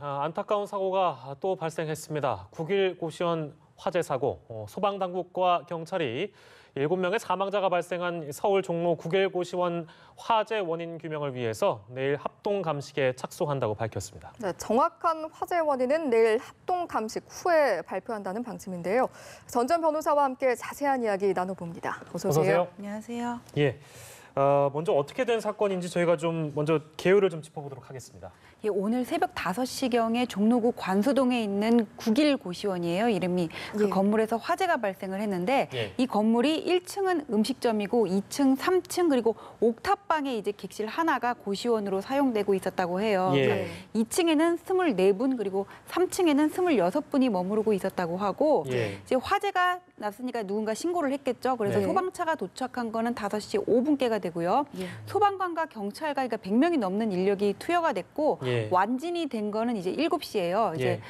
안타까운 사고가 또 발생했습니다. 9길 고시원 화재 사고, 소방당국과 경찰이 7명의 사망자가 발생한 서울 종로 9길 고시원 화재 원인 규명을 위해서 내일 합동 감식에 착수한다고 밝혔습니다. 네, 정확한 화재 원인은 내일 합동 감식 후에 발표한다는 방침인데요. 전전 변호사와 함께 자세한 이야기 나눠봅니다. 어서 오세요. 안녕하세요. 먼저 어떻게 된 사건인지 저희가 좀 먼저 개요를 좀 짚어보도록 하겠습니다. 오늘 새벽 5시경에 종로구 관수동에 있는 9길 고시원이에요. 이름이 그 건물에서 화재가 발생을 했는데 이 건물이 1층은 음식점이고 2층, 3층 그리고 옥탑방에 이제 객실 하나가 고시원으로 사용되고 있었다고 해요. 2층에는 24분 그리고 3층에는 26분이 머무르고 있었다고 하고 이제 화재가 났으니까 누군가 신고를 했겠죠. 그래서 소방차가 도착한 거는 5시 5분께가 되고요. 소방관과 경찰과 그러니까 100명이 넘는 인력이 투여가 됐고 완진이 된 거는 이제 7시예요. 이제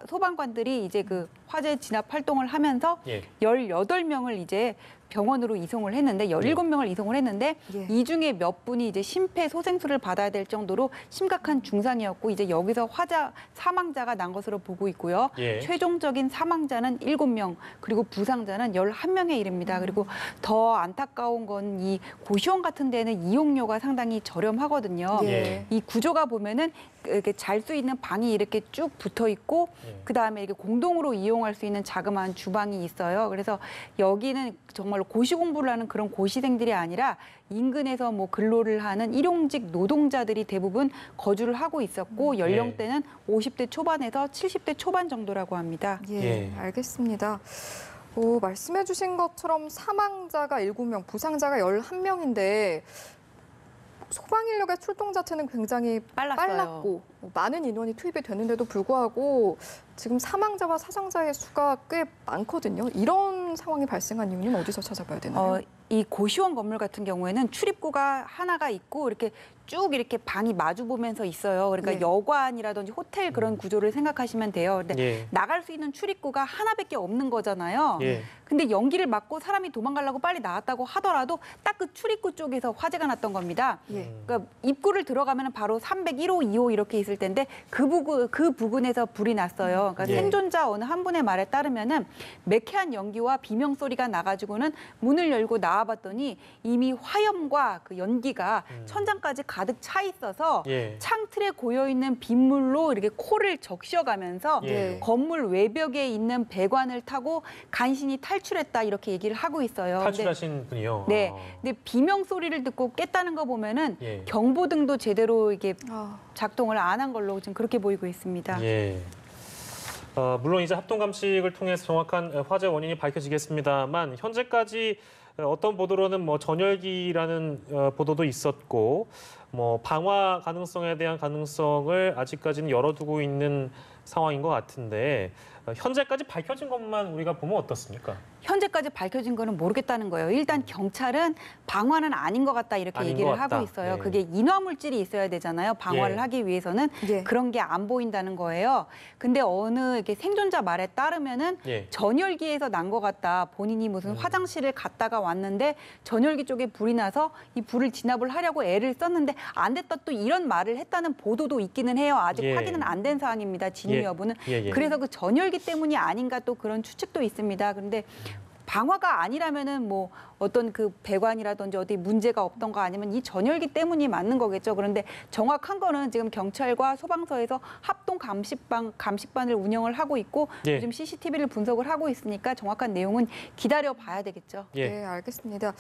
소방관들이 이제 그 화재 진압 활동을 하면서 18명을 이제 병원으로 이송을 했는데 17명을 이송을 했는데 이 중에 몇 분이 이제 심폐소생술을 받아야 될 정도로 심각한 중상이었고 이제 여기서 사망자가 난 것으로 보고 있고요. 최종적인 사망자는 7명 그리고 부상자는 11명에 이릅니다. 그리고 더 안타까운 건 이 고시원 같은 데는 이용료가 상당히 저렴하거든요. 이 구조가 보면은 이렇게 잘 수 있는 방이 이렇게 쭉 붙어 있고 그다음에 이렇게 공동으로 이용할 수 있는 자그마한 주방이 있어요. 그래서 여기는 정말로 고시 공부를 하는 그런 고시생들이 아니라 인근에서 뭐 근로를 하는 일용직 노동자들이 대부분 거주를 하고 있었고 연령대는 50대 초반에서 70대 초반 정도라고 합니다. 알겠습니다. 말씀해 주신 것처럼 사망자가 7명, 부상자가 11명인데 소방 인력의 출동 자체는 굉장히 빨랐고 많은 인원이 투입이 되는데도 불구하고 지금 사망자와 사상자의 수가 꽤 많거든요. 이런 상황이 발생한 이유는 어디서 찾아봐야 되나요? 이 고시원 건물 같은 경우에는 출입구가 하나가 있고 이렇게 쭉 이렇게 방이 마주 보면서 있어요. 그러니까 여관이라든지 호텔 그런 구조를 생각하시면 돼요. 근데 나갈 수 있는 출입구가 하나밖에 없는 거잖아요. 근데 연기를 맞고 사람이 도망가려고 빨리 나왔다고 하더라도 딱 그 출입구 쪽에서 화재가 났던 겁니다. 그러니까 입구를 들어가면 바로 301호, 2호 이렇게 있을 텐데 그 부근에서 불이 났어요. 그러니까 생존자 어느 한 분의 말에 따르면은 매캐한 연기와 비명 소리가 나가지고는 문을 열고 나와봤더니 이미 화염과 그 연기가 천장까지 가득 차 있어서 창틀에 고여 있는 빗물로 이렇게 코를 적셔가면서 건물 외벽에 있는 배관을 타고 간신히 탈출했다 이렇게 얘기를 하고 있어요. 탈출하신 분이요? 네. 근데 비명 소리를 듣고 깼다는 거 보면은 경보등도 제대로 이게 작동을 안 한 걸로 지금 그렇게 보이고 있습니다. 물론 이제 합동 감식을 통해서 정확한 화재 원인이 밝혀지겠습니다만 현재까지 어떤 보도로는 뭐 전열기라는 보도도 있었고 뭐 방화 가능성에 대한 가능성을 아직까지는 열어두고 있는 상황인 것 같은데 현재까지 밝혀진 것만 우리가 보면 어떻습니까? 현재까지 밝혀진 거는 모르겠다는 거예요. 일단 경찰은 방화는 아닌 것 같다 이렇게 얘기를 하고 있어요. 그게 인화물질이 있어야 되잖아요. 방화를 하기 위해서는 그런 게 안 보인다는 거예요. 근데 어느 이렇게 생존자 말에 따르면은 전열기에서 난 것 같다. 본인이 무슨 화장실을 갔다가 왔는데 전열기 쪽에 불이 나서 이 불을 진압을 하려고 애를 썼는데 안 됐다 또 이런 말을 했다는 보도도 있기는 해요. 아직 확인은 안 된 사항입니다. 진위 여부는. 그래서 그 전열기 때문이 아닌가 또 그런 추측도 있습니다. 그런데 방화가 아니라면은 뭐 어떤 그 배관이라든지 어디 문제가 없던가 아니면 이 전열기 때문이 맞는 거겠죠. 그런데 정확한 거는 지금 경찰과 소방서에서 합동 감식반을 운영을 하고 있고 요즘 CCTV를 분석을 하고 있으니까 정확한 내용은 기다려 봐야 되겠죠. 네, 알겠습니다.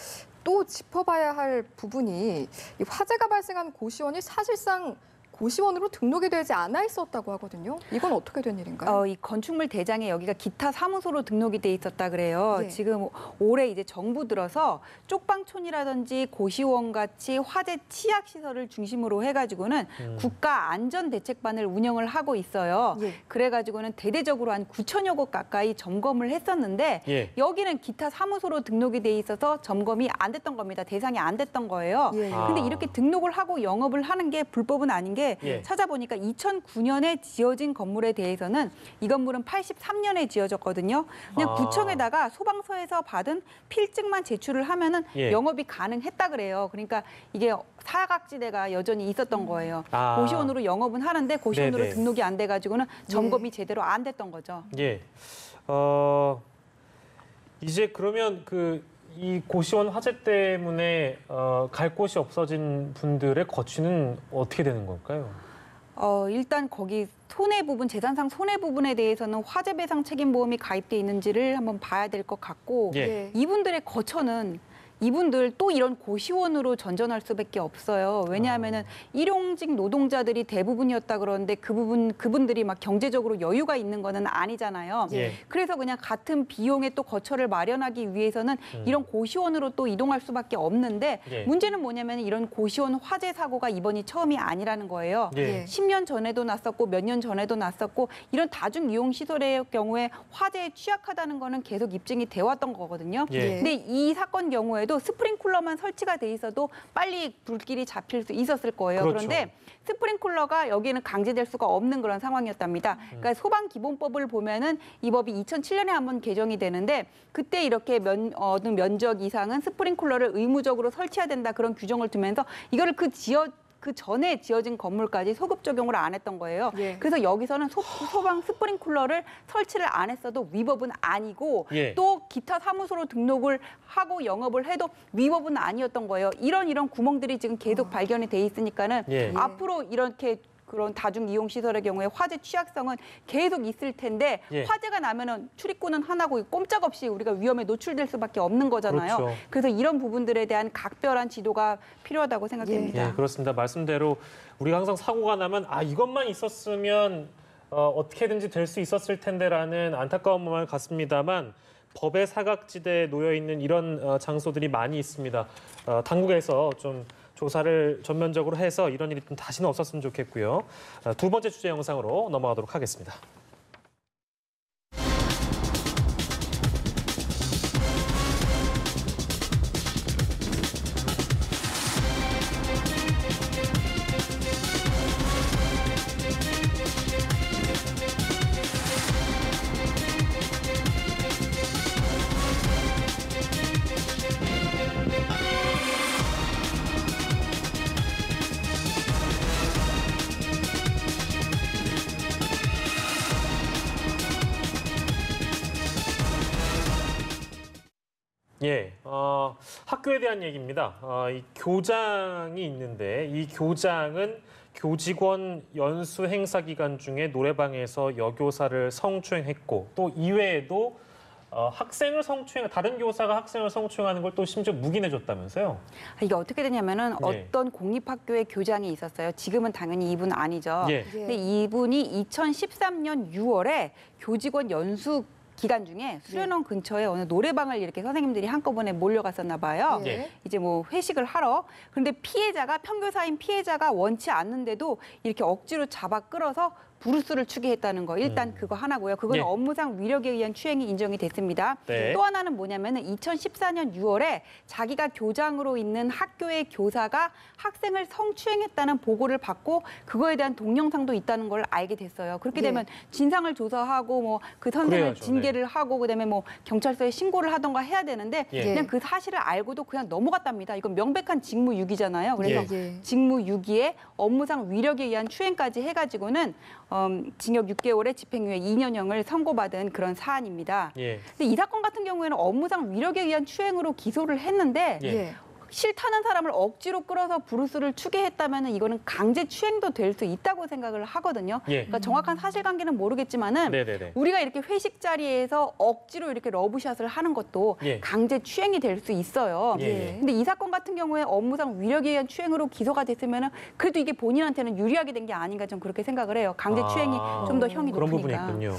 또 짚어봐야 할 부분이 이 화재가 발생한 고시원이 사실상 고시원으로 등록이 되지 않아 있었다고 하거든요. 이건 어떻게 된 일인가요? 이 건축물 대장에 여기가 기타 사무소로 등록이 돼 있었다 그래요. 지금 올해 이제 정부 들어서 쪽방촌이라든지 고시원 같이 화재 취약 시설을 중심으로 해가지고는 국가 안전대책반을 운영을 하고 있어요. 그래가지고는 대대적으로 한 9천여 곳 가까이 점검을 했었는데 여기는 기타 사무소로 등록이 돼 있어서 점검이 안 됐던 겁니다. 대상이 안 됐던 거예요. 근데 이렇게 등록을 하고 영업을 하는 게 불법은 아닌 게 있는데 예. 찾아보니까 2009년에 지어진 건물에 대해서는 이 건물은 83년에 지어졌거든요. 그냥 구청에다가 소방서에서 받은 필증만 제출을 하면은 예. 영업이 가능했다 그래요. 그러니까 이게 사각지대가 여전히 있었던 거예요. 고시원으로 영업은 하는데 고시원으로 네네. 등록이 안 돼가지고는 점검이 제대로 안 됐던 거죠. 예. 이제 그러면 이 고시원 화재 때문에 갈 곳이 없어진 분들의 거취는 어떻게 되는 걸까요? 일단 거기 손해 부분, 재산상 손해 부분에 대해서는 화재배상 책임보험이 가입돼 있는지를 한번 봐야 될 것 같고 예. 이분들의 거처는 이분들 또 이런 고시원으로 전전할 수밖에 없어요. 왜냐하면은 일용직 노동자들이 대부분이었다 그러는데 그분들이 막 경제적으로 여유가 있는 거는 아니잖아요. 예. 그래서 그냥 같은 비용의 또 거처를 마련하기 위해서는 이런 고시원으로 또 이동할 수밖에 없는데 예. 문제는 뭐냐면 이런 고시원 화재 사고가 이번이 처음이 아니라는 거예요. 예. 10년 전에도 났었고 몇 년 전에도 났었고 이런 다중 이용 시설의 경우에 화재에 취약하다는 거는 계속 입증이 되어 왔던 거거든요. 예. 근데 이 사건 경우에도 스프링쿨러만 설치가 돼 있어도 빨리 불길이 잡힐 수 있었을 거예요. 그렇죠. 그런데 스프링쿨러가 여기는 강제될 수가 없는 그런 상황이었답니다. 그러니까 소방기본법을 보면은 이 법이 2007년에 한번 개정이 되는데 그때 이렇게 어느 면적 이상은 스프링쿨러를 의무적으로 설치해야 된다 그런 규정을 두면서 이거를 그 전에 지어진 건물까지 소급 적용을 안 했던 거예요. 예. 그래서 여기서는 소방 스프링쿨러를 설치를 안 했어도 위법은 아니고 예. 또 기타 사무소로 등록을 하고 영업을 해도 위법은 아니었던 거예요. 이런 구멍들이 지금 계속 발견이 돼 있으니까는 예. 앞으로 이렇게 그런 다중 이용 시설의 경우에 화재 취약성은 계속 있을 텐데 예. 화재가 나면은 출입구는 하나고 꼼짝없이 우리가 위험에 노출될 수밖에 없는 거잖아요. 그렇죠. 그래서 이런 부분들에 대한 각별한 지도가 필요하다고 생각됩니다. 예, 그렇습니다. 말씀대로 우리가 항상 사고가 나면 이것만 있었으면 어떻게든지 될 수 있었을 텐데라는 안타까운 마음을 갖습니다만 법의 사각지대에 놓여 있는 이런 장소들이 많이 있습니다. 당국에서 좀 조사를 전면적으로 해서 이런 일이 좀 다시는 없었으면 좋겠고요. 두 번째 주제 영상으로 넘어가도록 하겠습니다. 예, 학교에 대한 얘기입니다. 이 교장이 있는데 이 교장은 교직원 연수 행사 기간 중에 노래방에서 여교사를 성추행했고 또 이외에도 학생을 다른 교사가 학생을 성추행하는 걸 또 심지어 묵인해줬다면서요? 이게 어떻게 되냐면은 네. 어떤 공립학교의 교장이 있었어요. 지금은 당연히 이분 아니죠. 예. 근데 이분이 2013년 6월에 교직원 연수 기간 중에 수련원 근처에 어느 노래방을 이렇게 선생님들이 한꺼번에 몰려갔었나 봐요. 예. 이제 뭐 회식을 하러. 그런데 편교사인 피해자가 원치 않는데도 이렇게 억지로 잡아 끌어서 부르스를 추게 했다는 거. 일단 그거 하나고요. 그건 예. 업무상 위력에 의한 추행이 인정이 됐습니다. 네. 또 하나는 뭐냐면은 2014년 6월에 자기가 교장으로 있는 학교의 교사가 학생을 성추행했다는 보고를 받고 그거에 대한 동영상도 있다는 걸 알게 됐어요. 그렇게 네. 되면 진상을 조사하고 뭐 그 선생을 그래야죠. 징계를 하고 그다음에 뭐 경찰서에 신고를 하던가 해야 되는데 예. 그냥 그 사실을 알고도 그냥 넘어갔답니다. 이건 명백한 직무유기잖아요. 그래서 예. 직무유기에 업무상 위력에 의한 추행까지 해가지고는 징역 6개월에 집행유예 2년형을 선고받은 그런 사안입니다. 예. 근데 이 사건 같은 경우에는 업무상 위력에 의한 추행으로 기소를 했는데 예. 예. 싫다는 사람을 억지로 끌어서 부르스를 추게 했다면 이거는 강제 추행도 될 수 있다고 생각을 하거든요. 예. 그러니까 정확한 사실관계는 모르겠지만은 네네네. 우리가 이렇게 회식 자리에서 억지로 이렇게 러브샷을 하는 것도 예. 강제 추행이 될 수 있어요. 예. 근데 이 사건 같은 경우에 업무상 위력에 의한 추행으로 기소가 됐으면은 그래도 이게 본인한테는 유리하게 된 게 아닌가 좀 그렇게 생각을 해요. 강제 추행이 좀 더 형이 그런 부분이 높으니까. 있군요.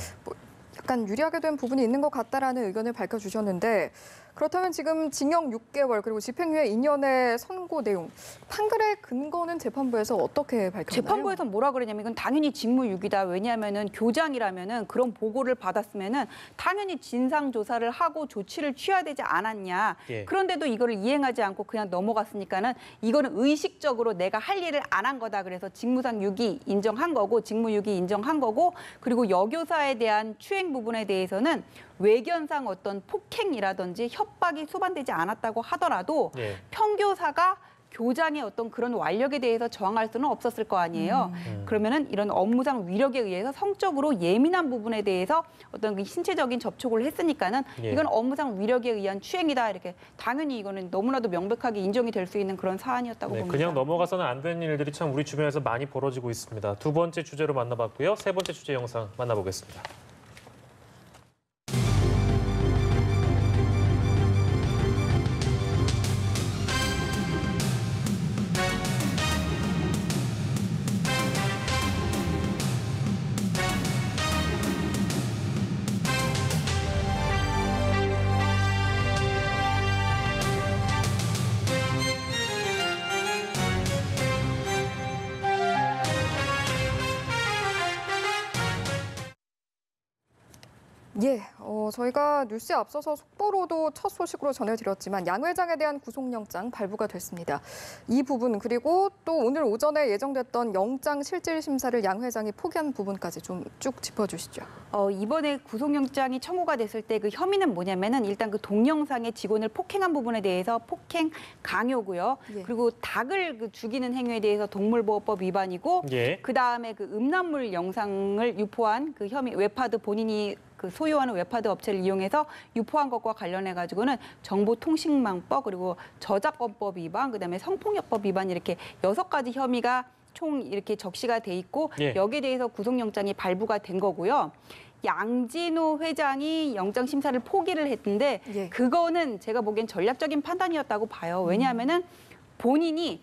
약간 유리하게 된 부분이 있는 것 같다라는 의견을 밝혀주셨는데 그렇다면 지금 징역 6개월 그리고 집행유예 2년의 선고 내용 판결의 근거는 재판부에서 어떻게 밝혔나요? 재판부에서 뭐라 그러냐면 이건 당연히 직무유기다. 왜냐하면은 교장이라면은 그런 보고를 받았으면은 당연히 진상 조사를 하고 조치를 취해야 되지 않았냐. 예. 그런데도 이거를 이행하지 않고 그냥 넘어갔으니까는 이거는 의식적으로 내가 할 일을 안 한 거다. 그래서 직무상 유기 인정한 거고 직무유기 인정한 거고 그리고 여교사에 대한 추행 부분에 대해서는 외견상 어떤 폭행이라든지 협박이 수반되지 않았다고 하더라도 예. 평교사가 교장의 어떤 그런 완력에 대해서 저항할 수는 없었을 거 아니에요. 그러면은 이런 업무상 위력에 의해서 성적으로 예민한 부분에 대해서 어떤 그 신체적인 접촉을 했으니까는 예. 이건 업무상 위력에 의한 추행이다. 이렇게 당연히 이거는 너무나도 명백하게 인정이 될 수 있는 그런 사안이었다고 네, 봅니다. 그냥 넘어가서는 안 되는 일들이 참 우리 주변에서 많이 벌어지고 있습니다. 두 번째 주제로 만나봤고요. 세 번째 주제 영상 만나보겠습니다. 예, 저희가 뉴스에 앞서서 속보로도 첫 소식으로 전해드렸지만 양 회장에 대한 구속영장 발부가 됐습니다. 이 부분 그리고 또 오늘 오전에 예정됐던 영장 실질 심사를 양 회장이 포기한 부분까지 좀 쭉 짚어주시죠. 이번에 구속영장이 청구가 됐을 때 그 혐의는 뭐냐면은 일단 그 동영상의 직원을 폭행한 부분에 대해서 폭행 강요고요. 예. 그리고 닭을 그 죽이는 행위에 대해서 동물보호법 위반이고 예. 그 다음에 그 음란물 영상을 유포한 그 혐의 웹하드 본인이 그 소유하는 웹하드 업체를 이용해서 유포한 것과 관련해 가지고는 정보통신망법 그리고 저작권법 위반 그다음에 성폭력법 위반 이렇게 6가지 혐의가 총 이렇게 적시가 돼 있고 예. 여기에 대해서 구속영장이 발부가 된 거고요. 양진호 회장이 영장 심사를 포기를 했는데 예. 그거는 제가 보기엔 전략적인 판단이었다고 봐요. 왜냐하면은 본인이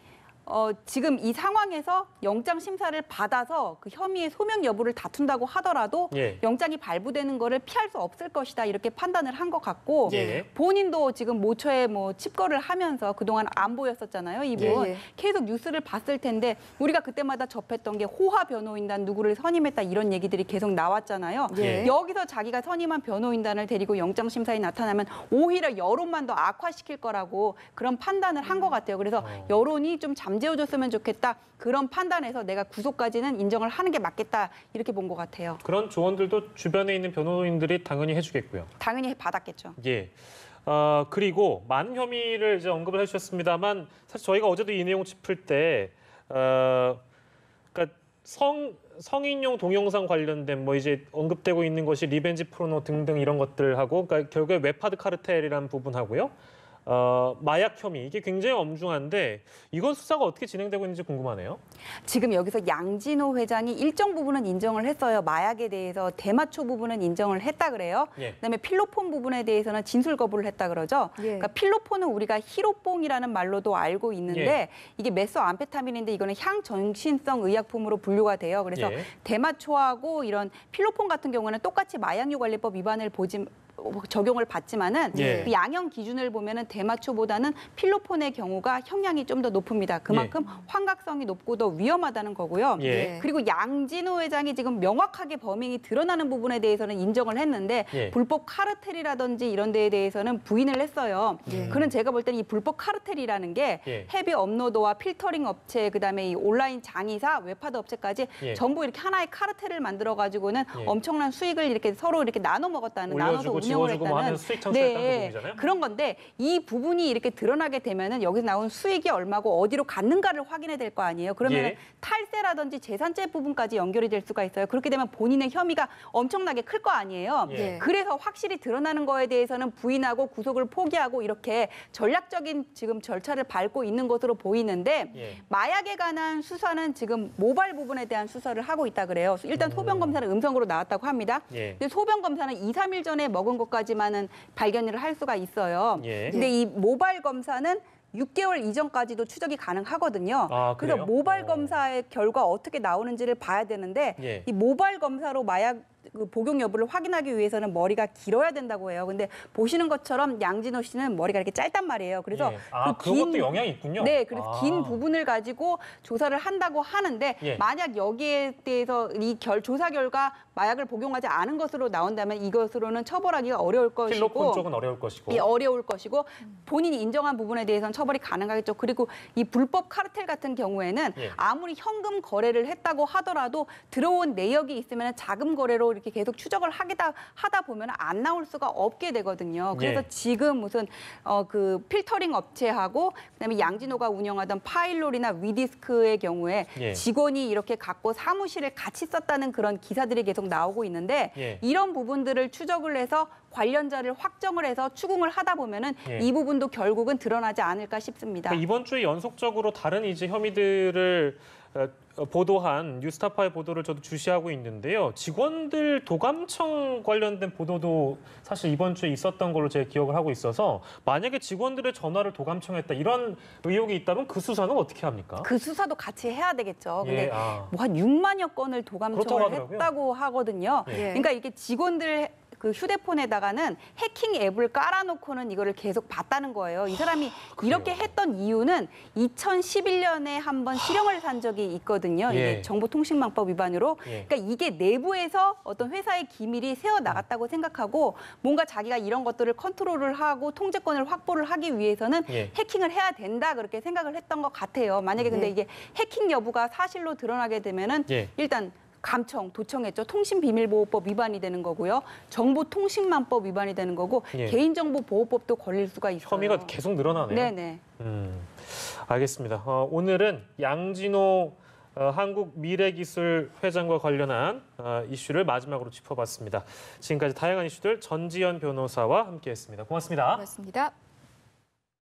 지금 이 상황에서 영장 심사를 받아서 그 혐의의 소명 여부를 다툰다고 하더라도 예. 영장이 발부되는 거를 피할 수 없을 것이다 이렇게 판단을 한 것 같고 예. 본인도 지금 모처에 뭐 칩거를 하면서 그동안 안 보였었잖아요. 이분 예, 예. 계속 뉴스를 봤을 텐데 우리가 그때마다 접했던 게 호화 변호인단 누구를 선임했다 이런 얘기들이 계속 나왔잖아요. 예. 여기서 자기가 선임한 변호인단을 데리고 영장 심사에 나타나면 오히려 여론만 더 악화시킬 거라고 그런 판단을 한 것 같아요. 그래서 여론이 좀 잠재워줬으면 좋겠다. 그런 판단에서 내가 구속까지는 인정을 하는 게 맞겠다. 이렇게 본 것 같아요. 그런 조언들도 주변에 있는 변호인들이 당연히 해주겠고요. 당연히 받았겠죠. 예. 그리고 많은 혐의를 이제 언급을 해주셨습니다만 사실 저희가 어제도 이 내용 짚을 때, 그러니까 성인용 동영상 관련된 뭐 이제 언급되고 있는 것이 리벤지 포르노 등등 이런 것들하고, 그러니까 결국에 웹하드 카르텔이라는 부분하고요. 마약 혐의 이게 굉장히 엄중한데 이건 수사가 어떻게 진행되고 있는지 궁금하네요. 지금 여기서 양진호 회장이 일정 부분은 인정을 했어요. 마약에 대해서 대마초 부분은 인정을 했다 그래요. 예. 그다음에 필로폰 부분에 대해서는 진술 거부를 했다 그러죠. 예. 그러니까 필로폰은 우리가 히로뽕이라는 말로도 알고 있는데 예. 이게 메소암페타민인데 이거는 향정신성 의약품으로 분류가 돼요. 그래서 예. 대마초하고 이런 필로폰 같은 경우는 똑같이 마약류관리법 위반을 적용을 받지만은 예. 그 양형 기준을 보면은 대마초보다는 필로폰의 경우가 형량이 좀 더 높습니다. 그만큼 환각성이 높고 더 위험하다는 거고요. 예. 그리고 양진호 회장이 지금 명확하게 범행이 드러나는 부분에 대해서는 인정을 했는데 예. 불법 카르텔이라든지 이런 데에 대해서는 부인을 했어요. 예. 그는 제가 볼 때는 이 불법 카르텔이라는 게 예. 헤비 업로더와 필터링 업체 그다음에 이 온라인 장의사 웹하드 업체까지 예. 전부 이렇게 하나의 카르텔을 만들어 가지고는 예. 엄청난 수익을 이렇게 서로 이렇게 나눠 먹었다는 나눠서 올려주고 운영을 지워주고 뭐 했다는 하는 수익 창출했다는 부분이잖아요. 그런 건데 이 부분이 이렇게 드러나게 되면은 여기서 나온 수익이 얼마고 어디로 갔는가를 확인해야 될 거 아니에요. 그러면 예. 탈세라든지 재산죄 부분까지 연결이 될 수가 있어요. 그렇게 되면 본인의 혐의가 엄청나게 클 거 아니에요. 예. 그래서 확실히 드러나는 거에 대해서는 부인하고 구속을 포기하고 이렇게 전략적인 지금 절차를 밟고 있는 것으로 보이는데 예. 마약에 관한 수사는 지금 모발 부분에 대한 수사를 하고 있다 그래요. 일단 소변 검사는 음성으로 나왔다고 합니다. 예. 근데 소변 검사는 2, 3일 전에 먹은 것까지만은 발견을 할 수가 있어요. 예. 근데 이 모발 검사는 6개월 이전까지도 추적이 가능하거든요. 아, 그래요? 그래서 모발 검사의 결과 어떻게 나오는지를 봐야 되는데 예. 이 모발 검사로 마약 그 복용 여부를 확인하기 위해서는 머리가 길어야 된다고 해요. 근데 보시는 것처럼 양진호 씨는 머리가 이렇게 짧단 말이에요. 그래서 예. 그것도 영향이 있군요. 네, 그래서 긴 부분을 가지고 조사를 한다고 하는데 예. 만약 여기에 대해서 이 조사 결과 마약을 복용하지 않은 것으로 나온다면 이것으로는 처벌하기가 어려울 것이고 필로폰 쪽은 어려울 것이고. 예, 어려울 것이고 본인이 인정한 부분에 대해서는 처벌이 가능하겠죠. 그리고 이 불법 카르텔 같은 경우에는 예. 아무리 현금 거래를 했다고 하더라도 들어온 내역이 있으면 자금 거래로 이렇게 계속 추적을 하다 보면 안 나올 수가 없게 되거든요. 그래서 예. 지금 무슨 그 필터링 업체하고 그다음에 양진호가 운영하던 파일롤이나 위디스크의 경우에 예. 직원이 이렇게 갖고 사무실을 같이 썼다는 그런 기사들이 계속 나오고 있는데 예. 이런 부분들을 추적을 해서 관련자를 확정을 해서 추궁을 하다 보면은 예. 이 부분도 결국은 드러나지 않을까 싶습니다. 그러니까 이번 주에 연속적으로 다른 이제 혐의들을 보도한 뉴스타파의 보도를 저도 주시하고 있는데요. 직원들 도감청 관련된 보도도 사실 이번 주에 있었던 걸로 제가 기억을 하고 있어서 만약에 직원들의 전화를 도감청했다 이런 의혹이 있다면 그 수사는 어떻게 합니까? 그 수사도 같이 해야 되겠죠. 근데 예, 뭐 한 6만여 건을 그렇다고 도감청을 하더라고요. 했다고 하거든요. 예. 그러니까 이게 직원들 그 휴대폰에다가는 해킹 앱을 깔아놓고는 이거를 계속 봤다는 거예요. 이 사람이 이렇게 했던 이유는 2011년에 한번 실형을 산 적이 있거든요. 예. 이게 정보통신망법 위반으로. 예. 그러니까 이게 내부에서 어떤 회사의 기밀이 새어 나갔다고 생각하고 뭔가 자기가 이런 것들을 컨트롤을 하고 통제권을 확보를 하기 위해서는 예. 해킹을 해야 된다 그렇게 생각을 했던 것 같아요. 만약에 근데 이게 해킹 여부가 사실로 드러나게 되면은 예. 일단 감청, 도청했죠. 통신비밀보호법 위반이 되는 거고요. 정보통신망법 위반이 되는 거고 예. 개인정보보호법도 걸릴 수가 있어요. 혐의가 계속 늘어나네요. 네네. 알겠습니다. 오늘은 양진호 한국미래기술 회장과 관련한 이슈를 마지막으로 짚어봤습니다. 지금까지 다양한 이슈들 전지현 변호사와 함께했습니다. 고맙습니다. 고맙습니다.